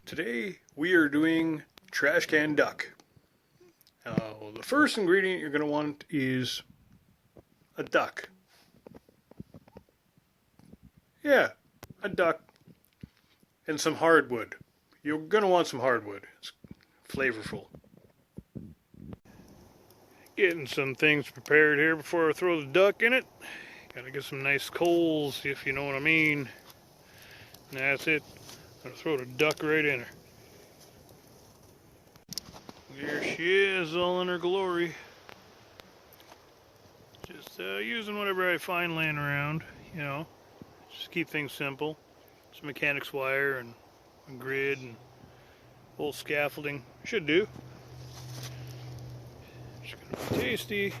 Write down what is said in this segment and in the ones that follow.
Today we are doing trash can duck. The first ingredient you're going to want is a duck. Yeah, a duck and some hardwood. You're going to want some hardwood. It's flavorful. Getting some things prepared here before I throw the duck in it. Gotta get some nice coals, if you know what I mean. And that's it. I'm gonna throw the duck right in her. There she is, all in her glory. Just using whatever I find laying around, you know. Just keep things simple. Some mechanics wire and a grid and old scaffolding. Should do. It's gonna be tasty.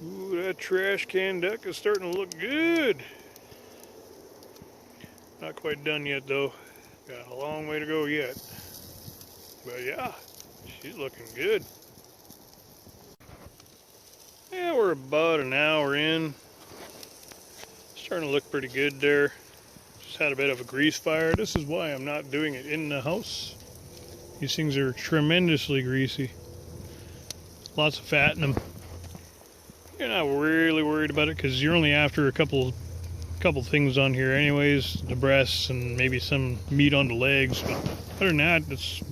Ooh, that trash can duck is starting to look good. Not quite done yet though. Got a long way to go yet. But yeah, she's looking good. Yeah, we're about an hour in. Starting to look pretty good there. Just had a bit of a grease fire. This is why I'm not doing it in the house. These things are tremendously greasy. Lots of fat in them. You're not really worried about it because you're only after a couple things on here anyways. The breasts and maybe some meat on the legs. But other than that, that's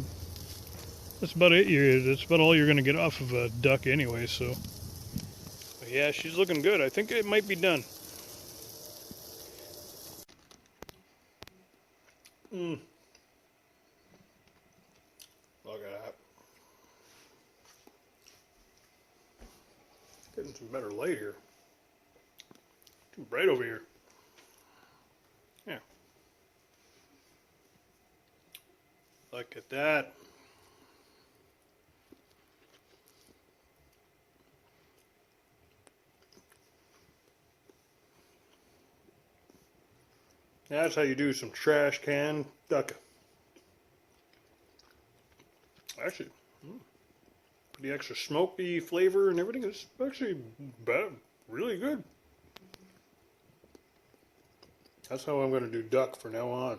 about it. That's about all you're going to get off of a duck anyway. So, but yeah, she's looking good. I think it might be done. Look at that. Getting some better light here. Too bright over here. Yeah. Look at that. That's how you do some trash can duck. Actually, the extra smoky flavor and everything is actually really good. That's how I'm going to do duck from now on.